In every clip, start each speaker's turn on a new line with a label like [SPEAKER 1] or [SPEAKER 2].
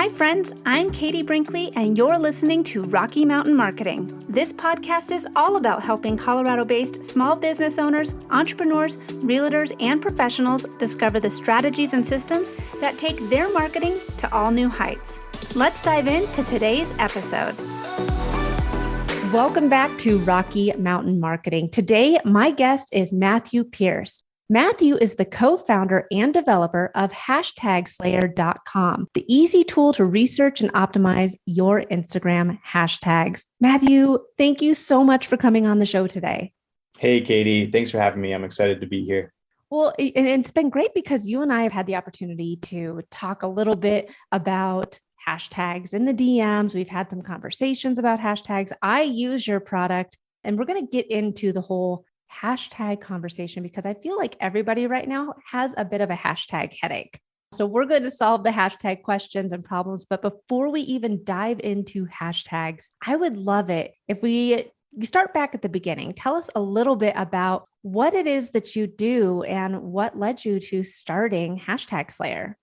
[SPEAKER 1] Hi friends, I'm Katie Brinkley and you're listening to Rocky Mountain Marketing. This podcast is all about helping Colorado-based small business owners, entrepreneurs, realtors, and professionals discover the strategies and systems that take their marketing to all new heights. Let's dive into today's episode. Welcome back to Rocky Mountain Marketing. Today, my guest is Matthew Pierce. Matthew is the co-founder and developer of #Slayer.com, the easy tool to research and optimize your Instagram hashtags. Matthew, thank you so much for coming on the show today.
[SPEAKER 2] Hey, Katie. Thanks for having me. I'm excited to be here.
[SPEAKER 1] Well, and it's been great because you and I have had the opportunity to talk a little bit about hashtags in the DMs. We've had some conversations about hashtags. I use your product, and we're going to get into the whole hashtag conversation because I feel like everybody right now has a bit of a hashtag headache. So we're going to solve the hashtag questions and problems. But before we even dive into hashtags, I would love it if we start back at the beginning. Tell us a little bit about what it is that you do and what led you to starting #Slayer.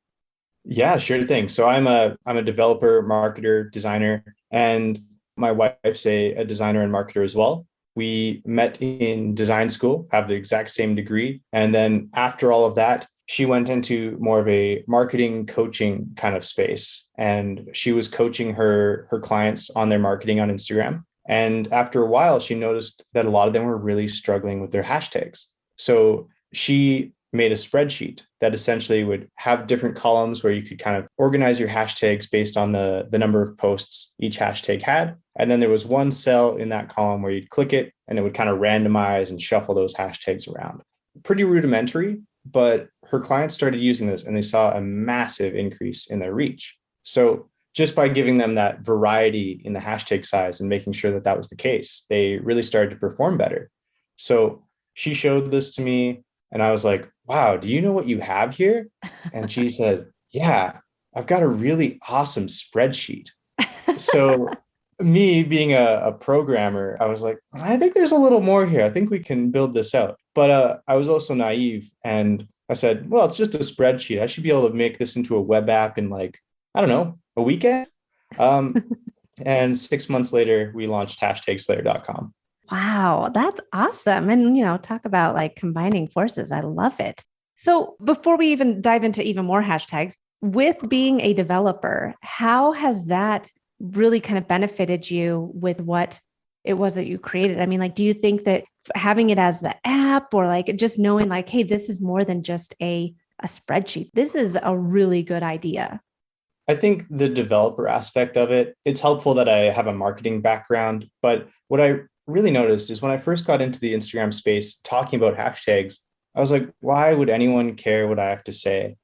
[SPEAKER 2] Yeah, sure thing. So I'm a developer, marketer, designer, and my wife's a designer and marketer as well. We met in design school, have the exact same degree. And then after all of that, she went into more of a marketing coaching kind of space. And she was coaching her clients on their marketing on Instagram. And after a while, she noticed that a lot of them were really struggling with their hashtags. So she made a spreadsheet that essentially would have different columns where you could kind of organize your hashtags based on the number of posts each hashtag had. And then there was one cell in that column where you'd click it and it would kind of randomize and shuffle those hashtags around. Pretty rudimentary, but her clients started using this and they saw a massive increase in their reach. So just by giving them that variety in the hashtag size and making sure that that was the case, they really started to perform better. So she showed this to me and I was like, wow, do you know what you have here? And she said, yeah, I've got a really awesome spreadsheet. So me being a programmer, I was like, I think there's a little more here. I think we can build this out. But I was also naive. And I said, well, it's just a spreadsheet. I should be able to make this into a web app in a weekend. And 6 months later, we launched #Slayer.com.
[SPEAKER 1] Wow, that's awesome. And, talk about combining forces. I love it. So before we even dive into even more hashtags, with being a developer, how has that really kind of benefited you with what it was that you created? I mean, do you think that having it as the app or just knowing hey, this is more than just a spreadsheet. This is a really good idea.
[SPEAKER 2] I think the developer aspect of it, it's helpful that I have a marketing background, but what I really noticed is when I first got into the Instagram space talking about hashtags, I was like, why would anyone care what I have to say?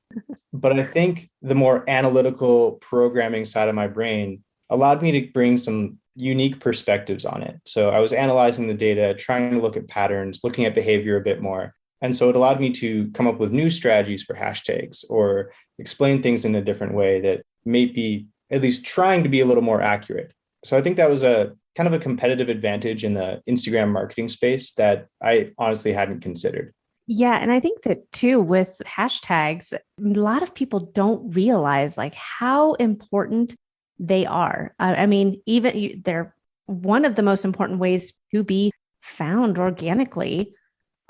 [SPEAKER 2] But I think the more analytical programming side of my brain allowed me to bring some unique perspectives on it. So I was analyzing the data, trying to look at patterns, looking at behavior a bit more. And so it allowed me to come up with new strategies for hashtags or explain things in a different way that may be at least trying to be a little more accurate. So I think that was a kind of a competitive advantage in the Instagram marketing space that I honestly hadn't considered.
[SPEAKER 1] Yeah. And I think that too, with hashtags, a lot of people don't realize how important they are. I mean, they're one of the most important ways to be found organically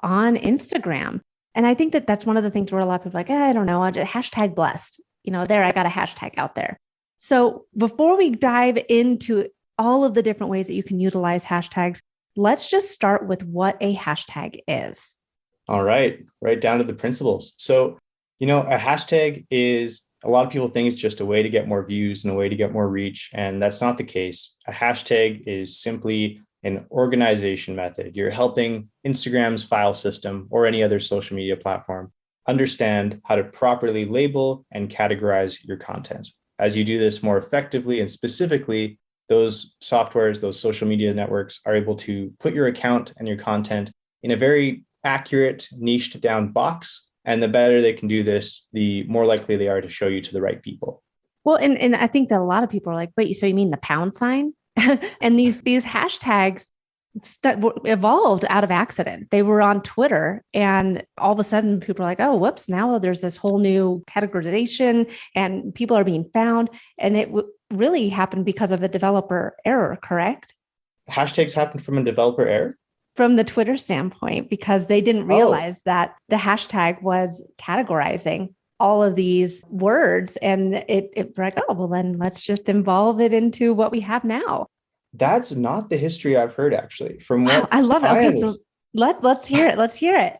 [SPEAKER 1] on Instagram. And I think that that's one of the things where a lot of people are I don't know, I'll just hashtag blessed. I got a hashtag out there. So before we dive into all of the different ways that you can utilize hashtags, let's just start with what a hashtag is.
[SPEAKER 2] All right down to the principles. So, a hashtag is, a lot of people think it's just a way to get more views and a way to get more reach. And that's not the case. A hashtag is simply an organization method. You're helping Instagram's file system or any other social media platform understand how to properly label and categorize your content. As you do this more effectively and specifically, those softwares, those social media networks are able to put your account and your content in a very accurate, niched down box. And the better they can do this, the more likely they are to show you to the right people.
[SPEAKER 1] Well, and I think that a lot of people are wait, so you mean the pound sign? And these hashtags, evolved out of accident. They were on Twitter, and all of a sudden people are like, oh, whoops, now there's this whole new categorization and people are being found. And it really happened because of a developer error, correct?
[SPEAKER 2] Hashtags happen from a developer error?
[SPEAKER 1] From the Twitter standpoint, because they didn't
[SPEAKER 2] Oh,
[SPEAKER 1] realize that the hashtag was categorizing all of these words. And it like, oh, well, then let's just involve it into what we have now.
[SPEAKER 2] that's not the history I've heard, actually. From
[SPEAKER 1] Wow,
[SPEAKER 2] what
[SPEAKER 1] I love it.
[SPEAKER 2] I
[SPEAKER 1] Okay, so
[SPEAKER 2] understand.
[SPEAKER 1] let's hear it. Let's hear it.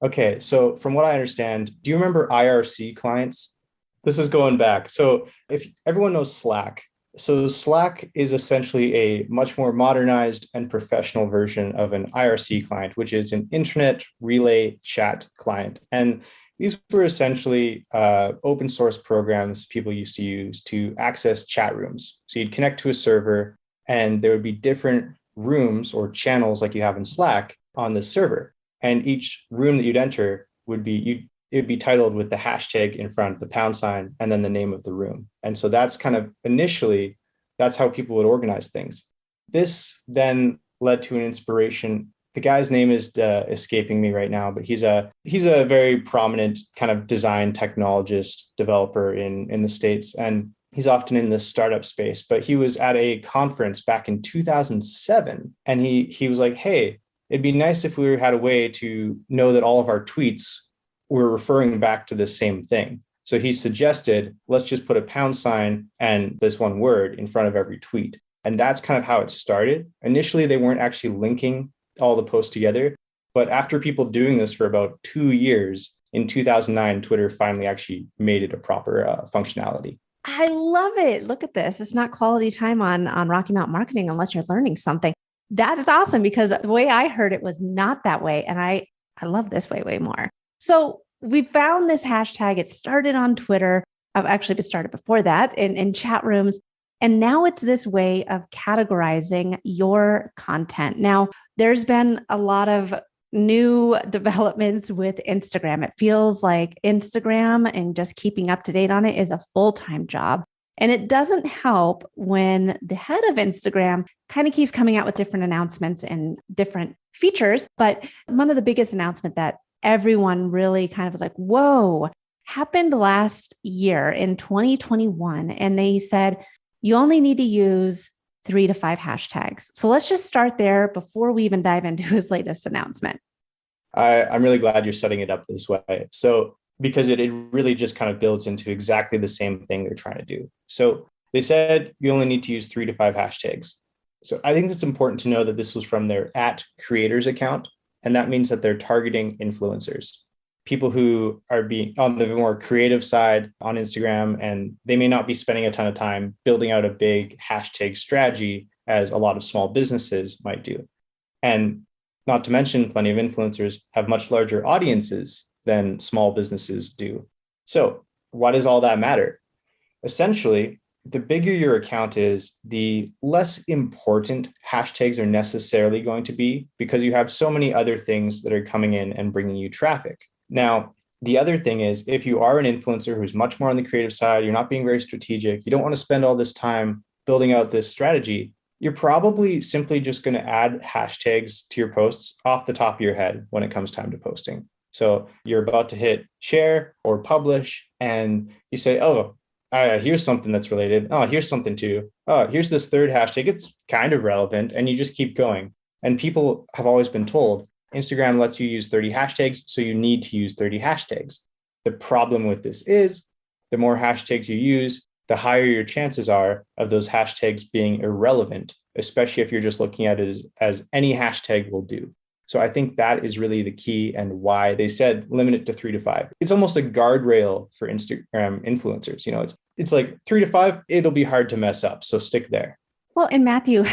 [SPEAKER 2] Okay, so from what I understand, do you remember IRC clients? This is going back. So if everyone knows Slack, so Slack is essentially a much more modernized and professional version of an IRC client, which is an internet relay chat client. And these were essentially open source programs people used to use to access chat rooms. So you'd connect to a server, and there would be different rooms or channels like you have in Slack on the server. And each room that you'd enter would be it would be titled with the hashtag in front, the pound sign, and then the name of the room. And so that's kind of initially, that's how people would organize things. This then led to an inspiration. The guy's name is escaping me right now, but he's a very prominent kind of design technologist developer in the States. And he's often in the startup space, but he was at a conference back in 2007. And he was like, hey, it'd be nice if we had a way to know that all of our tweets were referring back to the same thing. So he suggested, let's just put a pound sign and this one word in front of every tweet. And that's kind of how it started. Initially, they weren't actually linking all the posts together. But after people doing this for about 2 years, in 2009, Twitter finally actually made it a proper functionality.
[SPEAKER 1] I love it. Look at this. It's not quality time on Rocky Mountain Marketing unless you're learning something. That is awesome because the way I heard it was not that way. And I love this way more. So we found this hashtag. It started on Twitter. Actually, it started before that in chat rooms. And now it's this way of categorizing your content. Now, there's been a lot of new developments with Instagram. It feels like Instagram and just keeping up to date on it is a full-time job. And it doesn't help when the head of Instagram kind of keeps coming out with different announcements and different features. But one of the biggest announcement that everyone really kind of was like, whoa, happened last year in 2021. And they said, you only need to use 3 to 5 hashtags. So let's just start there before we even dive into his latest announcement.
[SPEAKER 2] I'm really glad you're setting it up this way. So, because it really just kind of builds into exactly the same thing they're trying to do. So, they said you only need to use 3 to 5 hashtags. So, I think it's important to know that this was from their @creators account. And that means that they're targeting influencers, people who are being on the more creative side on Instagram, and they may not be spending a ton of time building out a big hashtag strategy as a lot of small businesses might do. And not to mention, plenty of influencers have much larger audiences than small businesses do. So, why does all that matter? Essentially, the bigger your account is, the less important hashtags are necessarily going to be because you have so many other things that are coming in and bringing you traffic. Now, the other thing is, if you are an influencer who's much more on the creative side, you're not being very strategic, you don't want to spend all this time building out this strategy, you're probably simply just going to add hashtags to your posts off the top of your head when it comes time to posting. So you're about to hit share or publish, and you say, oh, here's something that's related. Oh, here's something too. Oh, here's this third hashtag. It's kind of relevant. And you just keep going. And people have always been told Instagram lets you use 30 hashtags, so you need to use 30 hashtags. The problem with this is the more hashtags you use, the higher your chances are of those hashtags being irrelevant, especially if you're just looking at it as any hashtag will do. So I think that is really the key and why they said limit it to 3 to 5. It's almost a guardrail for Instagram influencers. It's like 3 to 5, it'll be hard to mess up. So stick there.
[SPEAKER 1] Well, and Matthew,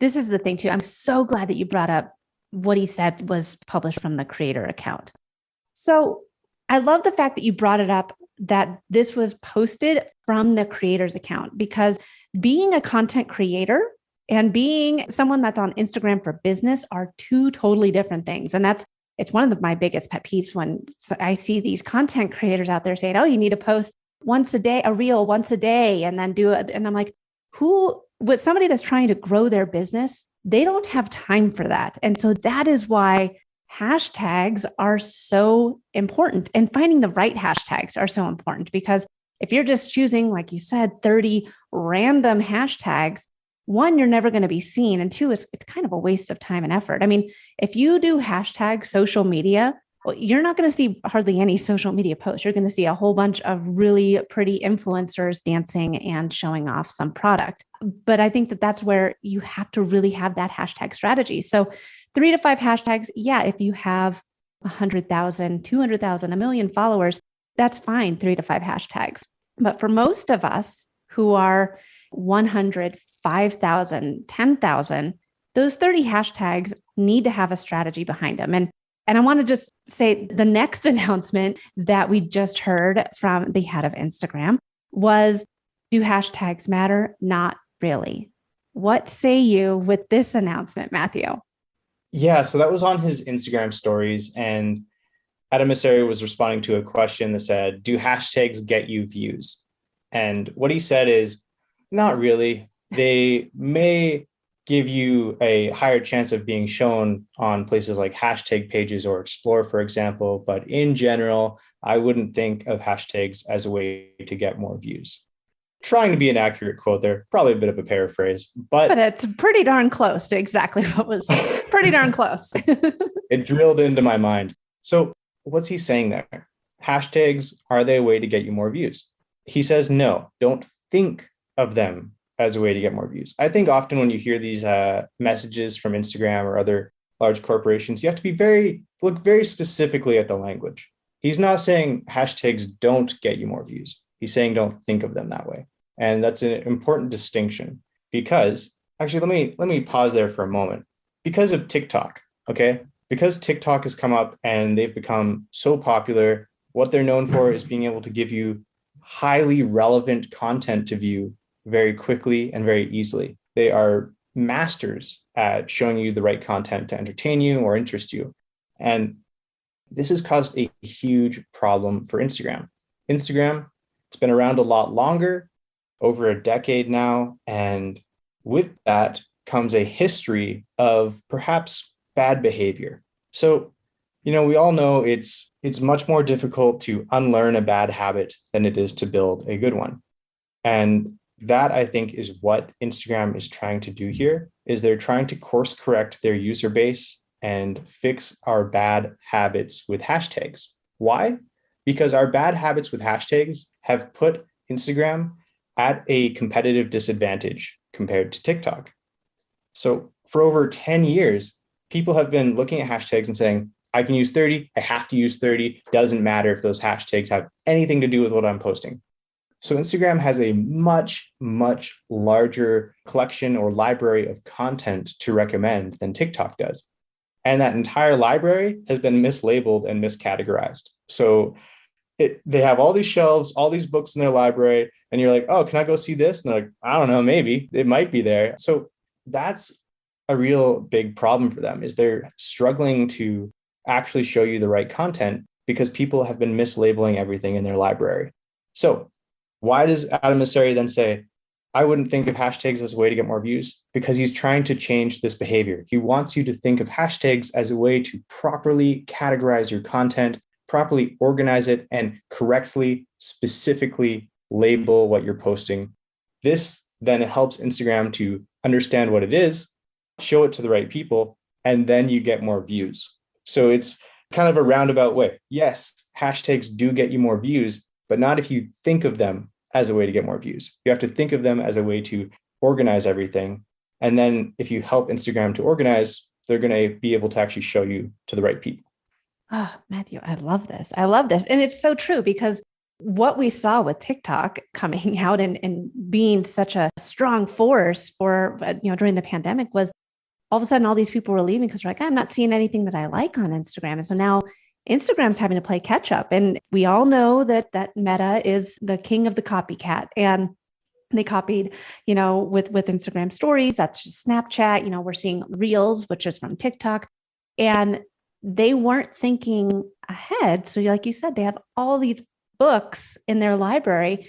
[SPEAKER 1] this is the thing too. I'm so glad that you brought up what he said was published from the creator account. So I love the fact that you brought it up that this was posted from the creator's account, because being a content creator and being someone that's on Instagram for business are two totally different things. And it's one of my biggest pet peeves when I see these content creators out there saying, oh, you need to post once a day, a reel once a day, and then do it. And I'm like, who with somebody that's trying to grow their business, they don't have time for that. And so that is why hashtags are so important, and finding the right hashtags are so important, because if you're just choosing, like you said, 30 random hashtags, one, you're never going to be seen. And two, it's kind of a waste of time and effort. I mean, if you do hashtag social media, well, you're not going to see hardly any social media posts. You're going to see a whole bunch of really pretty influencers dancing and showing off some product. But I think that that's where you have to really have that hashtag strategy. So 3 to 5 hashtags. Yeah. If you have 100,000, 200,000, a million followers, that's fine. 3 to 5 hashtags. But for most of us who are 100, 5,000, 10,000, those 30 hashtags need to have a strategy behind them. And I want to just say the next announcement that we just heard from the head of Instagram was, do hashtags matter? Not really. What say you with this announcement, Matthew?
[SPEAKER 2] Yeah, so that was on his Instagram stories, and Adam Mosseri was responding to a question that said, do hashtags get you views? And what he said is, not really. They may give you a higher chance of being shown on places like hashtag pages or Explore, for example. But in general, I wouldn't think of hashtags as a way to get more views. Trying to be an accurate quote there, probably a bit of a paraphrase, but
[SPEAKER 1] it's pretty darn close to exactly what was pretty darn close.
[SPEAKER 2] It drilled into my mind. So what's he saying there? Hashtags, are they a way to get you more views? He says, no, don't think of them as a way to get more views. I think often when you hear these messages from Instagram or other large corporations, you have to look very specifically at the language. He's not saying hashtags don't get you more views. He's saying don't think of them that way. And that's an important distinction, because actually, let me pause there for a moment. Because of TikTok, okay? Because TikTok has come up and they've become so popular, what they're known for is being able to give you highly relevant content to view very quickly and very easily. They are masters at showing you the right content to entertain you or interest you. And this has caused a huge problem for Instagram. Instagram, it's been around a lot longer, over a decade now. And with that comes a history of perhaps bad behavior. So, we all know it's much more difficult to unlearn a bad habit than it is to build a good one. And that, I think, is what Instagram is trying to do here, is they're trying to course correct their user base and fix our bad habits with hashtags. Why? Because our bad habits with hashtags have put Instagram at a competitive disadvantage compared to TikTok. So for over 10 years, people have been looking at hashtags and saying, I can use 30, I have to use 30, doesn't matter if those hashtags have anything to do with what I'm posting. So Instagram has a much, much larger collection or library of content to recommend than TikTok does. And that entire library has been mislabeled and miscategorized. So they have all these shelves, all these books in their library, and you're like, oh, can I go see this? And they're like, I don't know, maybe it might be there. So that's a real big problem for them, is they're struggling to actually show you the right content because people have been mislabeling everything in their library. So why does Adam Mosseri then say, I wouldn't think of hashtags as a way to get more views? Because he's trying to change this behavior. He wants you to think of hashtags as a way to properly categorize your content, properly organize it, and correctly, specifically label what you're posting. This then helps Instagram to understand what it is, show it to the right people, and then you get more views. So it's kind of a roundabout way. Yes, hashtags do get you more views, but not if you think of them as a way to get more views. You have to think of them as a way to organize everything. And then if you help Instagram to organize, they're going to be able to actually show you to the right people.
[SPEAKER 1] Oh, Matthew, I love this. I love this. And it's so true, because what we saw with TikTok coming out and being such a strong force for, during the pandemic, was all of a sudden all these people were leaving because they're like, I'm not seeing anything that I like on Instagram. And so now Instagram's having to play catch up. And we all know that Meta is the king of the copycat. And they copied, with Instagram stories, that's just Snapchat. We're seeing Reels, which is from TikTok. And they weren't thinking ahead. So like you said, they have all these books in their library.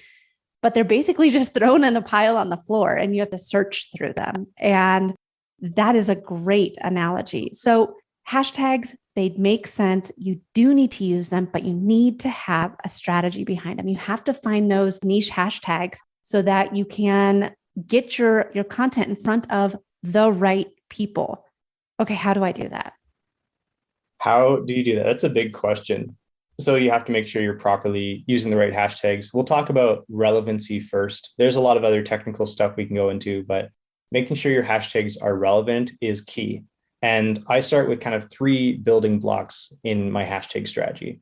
[SPEAKER 1] but they're basically just thrown in a pile on the floor and you have to search through them. And that is a great analogy. So hashtags, they make sense. You do need to use them, but you need to have a strategy behind them. You have to find those niche hashtags so that you can get your content in front of the right people. Okay, how do I do that?
[SPEAKER 2] How do you do that? That's a big question. So you have to make sure you're properly using the right hashtags. We'll talk about relevancy first. There's a lot of other technical stuff we can go into, but making sure your hashtags are relevant is key. And I start with kind of 3 building blocks in my hashtag strategy.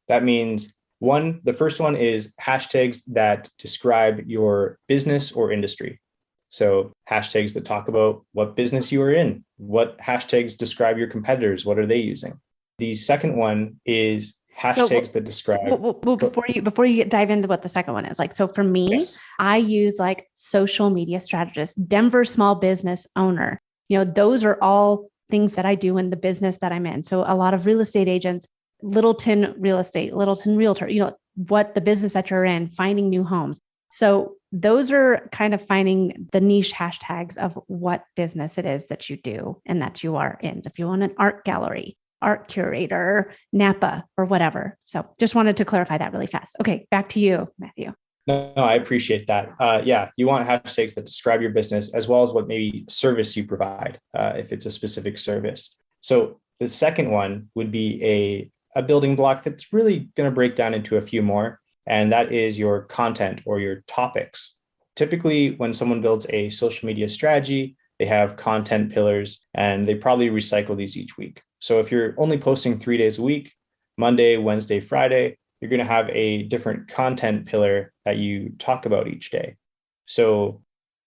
[SPEAKER 2] That means one, the first one is hashtags that describe your business or industry. So hashtags that talk about what business you are in, what hashtags describe your competitors, what are they using? The second one is hashtags that describe.
[SPEAKER 1] Well, before you dive into what the second one is, like, so for me, yes, I use like social media strategist, Denver small business owner. Those are all things that I do in the business that I'm in. So a lot of real estate agents, Littleton real estate, Littleton realtor, what the business that you're in, finding new homes. So those are kind of finding the niche hashtags of what business it is that you do and that you are in. If you want an art gallery, art curator, Napa, or whatever. So just wanted to clarify that really fast. Okay, back to you, Matthew.
[SPEAKER 2] No, I appreciate that. Yeah, you want hashtags that describe your business as well as what maybe service you provide, if it's a specific service. So the second one would be a building block that's really going to break down into a few more, and that is your content or your topics. Typically, when someone builds a social media strategy, they have content pillars and they probably recycle these each week. So if you're only posting 3 days a week, Monday, Wednesday, Friday, you're going to have a different content pillar that you talk about each day. So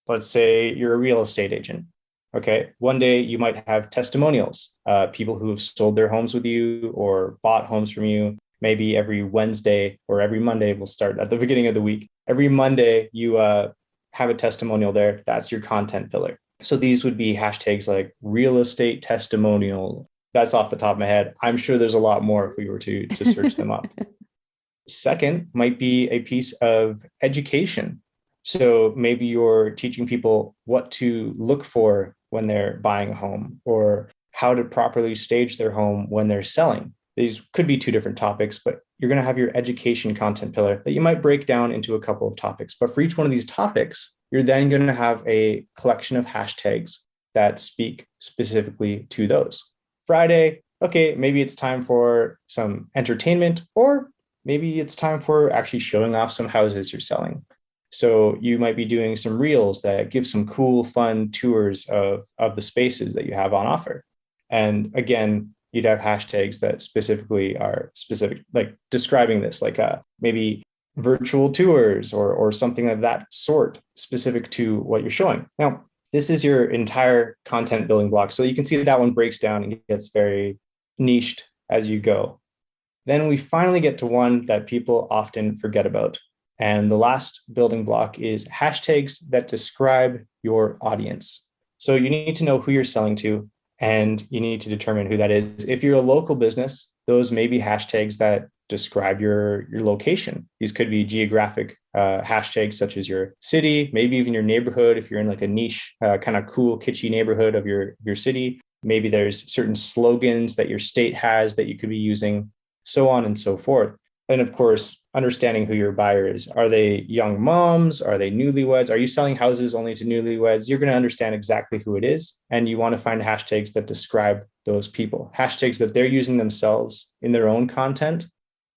[SPEAKER 2] let's say you're a real estate agent. Okay. One day you might have testimonials, people who have sold their homes with you or bought homes from you. Maybe every Wednesday or every Monday, we'll start at the beginning of the week. Every Monday you have a testimonial there. That's your content pillar. So these would be hashtags like real estate testimonial. That's off the top of my head. I'm sure there's a lot more if we were to search them up. Second might be a piece of education. So maybe you're teaching people what to look for when they're buying a home or how to properly stage their home when they're selling. These could be 2 different topics, but you're going to have your education content pillar that you might break down into a couple of topics. But for each one of these topics, you're then going to have a collection of hashtags that speak specifically to those. Friday, okay, maybe it's time for some entertainment, or maybe it's time for actually showing off some houses you're selling. So you might be doing some reels that give some cool, fun tours of the spaces that you have on offer. And again, you'd have hashtags that specifically are specific, like describing this, like maybe virtual tours or something of that sort, specific to what you're showing. Now, this is your entire content building block. So you can see that one breaks down and gets very niched as you go. Then we finally get to one that people often forget about. And the last building block is hashtags that describe your audience. So you need to know who you're selling to, and you need to determine who that is. If you're a local business, those may be hashtags that describe your location. These could be geographic hashtags such as your city, maybe even your neighborhood. If you're in like a niche, kind of cool, kitschy neighborhood of your city, maybe there's certain slogans that your state has that you could be using, so on and so forth. And of course, understanding who your buyer is. Are they young moms? Are they newlyweds? Are you selling houses only to newlyweds? You're going to understand exactly who it is. And you want to find hashtags that describe those people, hashtags that they're using themselves in their own content,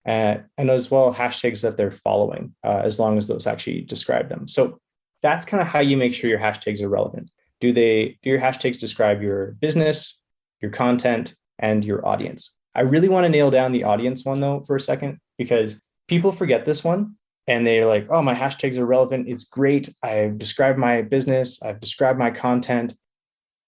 [SPEAKER 2] and as well hashtags that they're following, as long as those actually describe them. So that's kind of how you make sure your hashtags are relevant. Do your hashtags describe your business, your content, and your audience? I really want to nail down the audience one though for a second, because people forget this one and they're like, oh, my hashtags are relevant. It's great. I've described my business. I've described my content.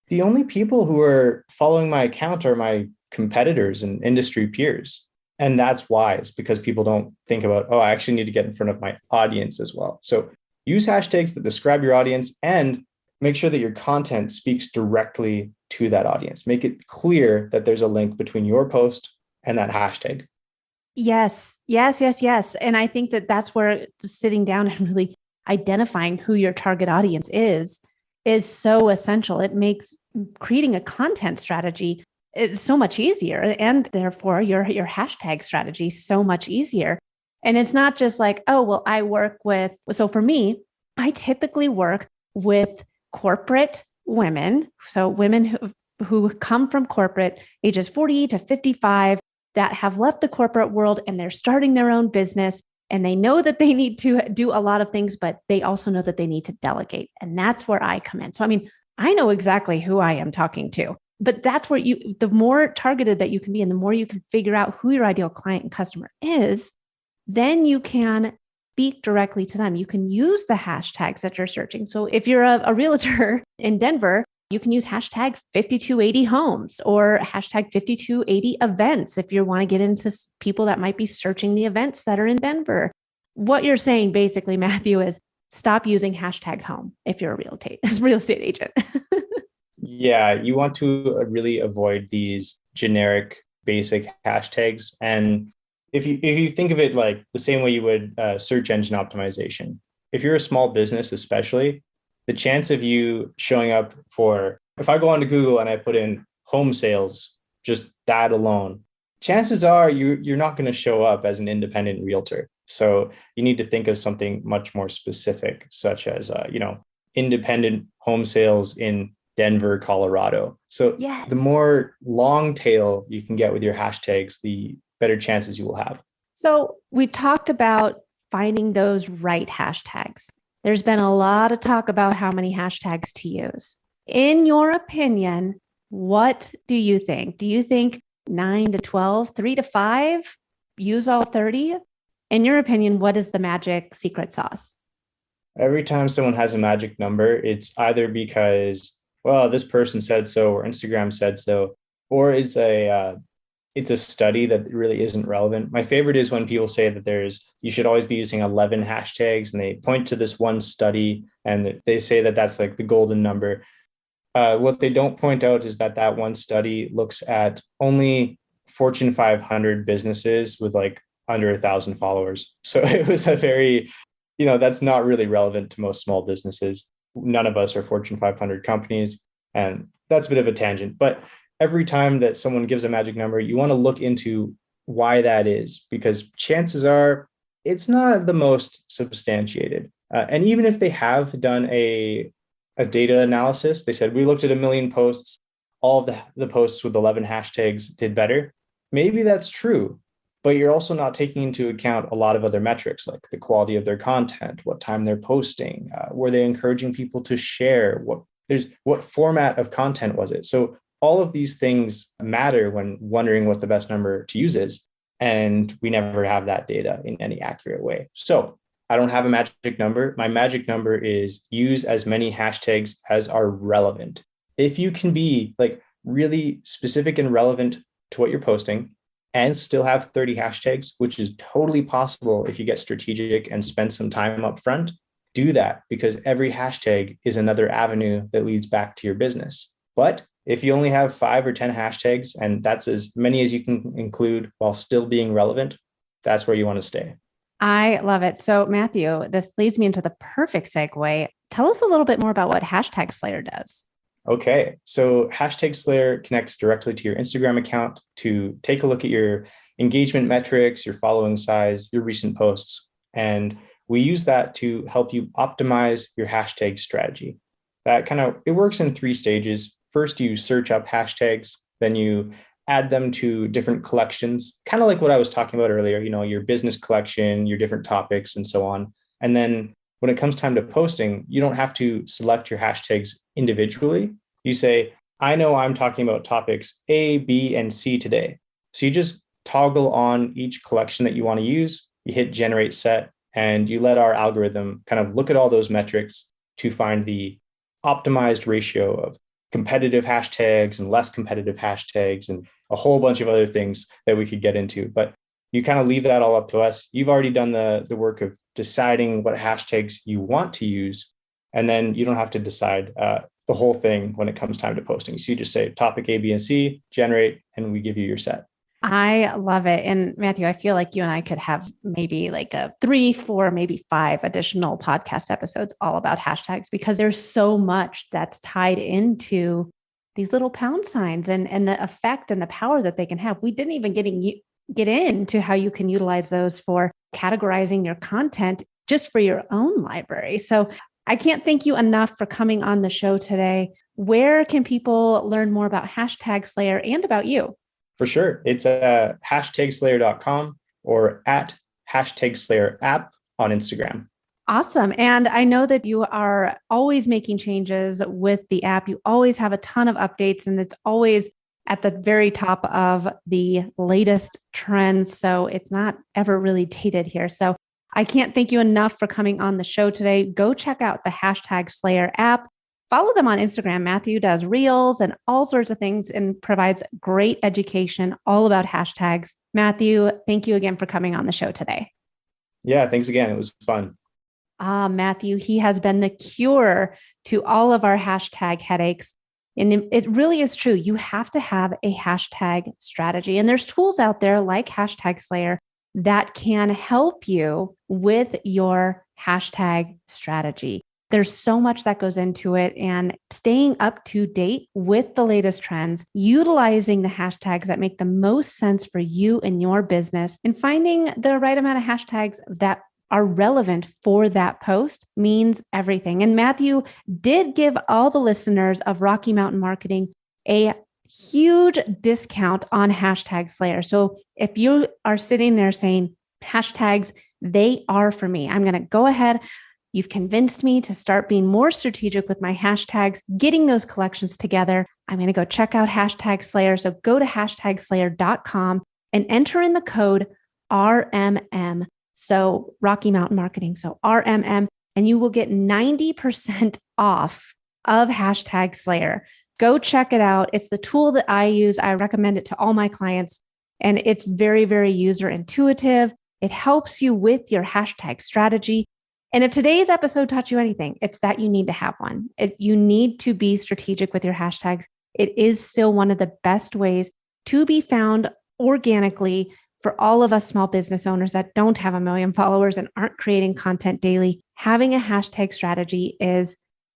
[SPEAKER 2] The only people who are following my account are my competitors and industry peers. And that's why. It's because people don't think about, oh, I actually need to get in front of my audience as well. So use hashtags that describe your audience and make sure that your content speaks directly to that audience. Make it clear that there's a link between your post and that hashtag.
[SPEAKER 1] Yes. And I think that that's where sitting down and really identifying who your target audience is so essential. It makes creating a content strategy so much easier, and therefore your hashtag strategy so much easier. And it's not just like, oh, well, I work with, so for me, I typically work with corporate women. So women who come from corporate ages 40 to 55 that have left the corporate world and they're starting their own business. And they know that they need to do a lot of things, but they also know that they need to delegate. And that's where I come in. So, I mean, I know exactly who I am talking to, but that's where the more targeted that you can be and the more you can figure out who your ideal client and customer is, then you can speak directly to them. You can use the hashtags that you're searching. So if you're a realtor in Denver, you can use hashtag 5280 homes or hashtag 5280 events if you want to get into people that might be searching the events that are in Denver. What you're saying basically, Matthew, is stop using hashtag home if you're a real estate agent.
[SPEAKER 2] Yeah, you want to really avoid these generic basic hashtags. And if you think of it like the same way you would search engine optimization, if you're a small business, especially, the chance of you showing up for, if I go onto Google and I put in home sales, just that alone, chances are you're not going to show up as an independent realtor. So you need to think of something much more specific, such as independent home sales in Denver, Colorado. So
[SPEAKER 1] Yes.
[SPEAKER 2] the more long tail you can get with your hashtags, the better chances you will have.
[SPEAKER 1] So we talked about finding those right hashtags. There's been a lot of talk about how many hashtags to use. In your opinion, what do you think? Do you think 9 to 12, 3 to 5, use all 30? In your opinion, what is the magic secret sauce?
[SPEAKER 2] Every time someone has a magic number, it's either because, well, this person said so, or Instagram said so, or it's a study that really isn't relevant. My favorite is when people say that you should always be using 11 hashtags, and they point to this one study and they say that that's like the golden number. What they don't point out is that one study looks at only Fortune 500 businesses with like under 1,000 followers. So it was a very, that's not really relevant to most small businesses. None of us are Fortune 500 companies. And that's a bit of a tangent. But every time that someone gives a magic number, you want to look into why that is, because chances are it's not the most substantiated. And even if they have done a data analysis, they said, we looked at 1 million posts, all of the posts with 11 hashtags did better. Maybe that's true, but you're also not taking into account a lot of other metrics, like the quality of their content, what time they're posting, were they encouraging people to share, what format of content was it? So all of these things matter when wondering what the best number to use is. And we never have that data in any accurate way. So I don't have a magic number. My magic number is use as many hashtags as are relevant. If you can be like really specific and relevant to what you're posting and still have 30 hashtags, which is totally possible if you get strategic and spend some time up front, do that, because every hashtag is another avenue that leads back to your business. But if you only have 5 or 10 hashtags, and that's as many as you can include while still being relevant, that's where you want to stay.
[SPEAKER 1] I love it. So, Matthew, this leads me into the perfect segue. Tell us a little bit more about what Hashtag Slayer does.
[SPEAKER 2] Okay, so Hashtag Slayer connects directly to your Instagram account to take a look at your engagement metrics, your following size, your recent posts. And we use that to help you optimize your hashtag strategy. It works in 3 stages. First, you search up hashtags, then you add them to different collections, kind of like what I was talking about earlier, your business collection, your different topics, and so on. And then when it comes time to posting, you don't have to select your hashtags individually. You say, I know I'm talking about topics A, B, and C today. So you just toggle on each collection that you want to use, you hit generate set, and you let our algorithm kind of look at all those metrics to find the optimized ratio of competitive hashtags and less competitive hashtags and a whole bunch of other things that we could get into. But you kind of leave that all up to us. You've already done the work of deciding what hashtags you want to use. And then you don't have to decide the whole thing when it comes time to posting. So you just say topic A, B, and C, generate, and we give you your set.
[SPEAKER 1] I love it. And Matthew, I feel like you and I could have maybe like a 3, 4, maybe 5 additional podcast episodes all about hashtags because there's so much that's tied into these little pound signs and the effect and the power that they can have. We didn't even get into how you can utilize those for categorizing your content just for your own library. So I can't thank you enough for coming on the show today. Where can people learn more about Hashtag Slayer and about you?
[SPEAKER 2] For sure. It's hashtagslayer.com or at hashtag app on Instagram.
[SPEAKER 1] Awesome. And I know that you are always making changes with the app. You always have a ton of updates and it's always at the very top of the latest trends. So it's not ever really dated here. So I can't thank you enough for coming on the show today. Go check out the Hashtag Slayer app. Follow them on Instagram. Matthew does reels and all sorts of things and provides great education all about hashtags. Matthew, thank you again for coming on the show today.
[SPEAKER 2] Yeah, thanks again. It was fun.
[SPEAKER 1] Matthew, he has been the cure to all of our hashtag headaches. And it really is true. You have to have a hashtag strategy. And there's tools out there like Hashtag Slayer that can help you with your hashtag strategy. There's so much that goes into it and staying up to date with the latest trends, utilizing the hashtags that make the most sense for you and your business, and finding the right amount of hashtags that are relevant for that post means everything. And Matthew did give all the listeners of Rocky Mountain Marketing a huge discount on Hashtag Slayer. So if you are sitting there saying hashtags, they are for me, I'm going to go ahead. You've convinced me to start being more strategic with my hashtags, getting those collections together. I'm going to go check out Hashtag Slayer. So go to hashtagslayer.com and enter in the code RMM. So Rocky Mountain Marketing. So RMM, and you will get 90% off of Hashtag Slayer. Go check it out. It's the tool that I use. I recommend it to all my clients, and it's very, very user intuitive. It helps you with your hashtag strategy. And if today's episode taught you anything, it's that you need to have one. You need to be strategic with your hashtags. It is still one of the best ways to be found organically for all of us small business owners that don't have 1 million followers and aren't creating content daily. Having a hashtag strategy is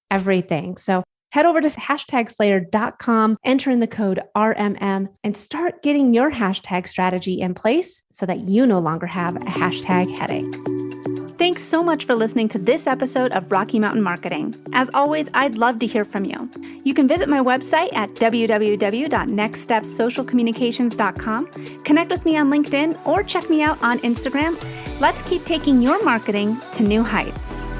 [SPEAKER 1] everything. So head over to hashtagslayer.com, enter in the code RMM, and start getting your hashtag strategy in place so that you no longer have a hashtag headache. Thanks so much for listening to this episode of Rocky Mountain Marketing. As always, I'd love to hear from you. You can visit my website at www.nextstepsocialcommunications.com, connect with me on LinkedIn, or check me out on Instagram. Let's keep taking your marketing to new heights.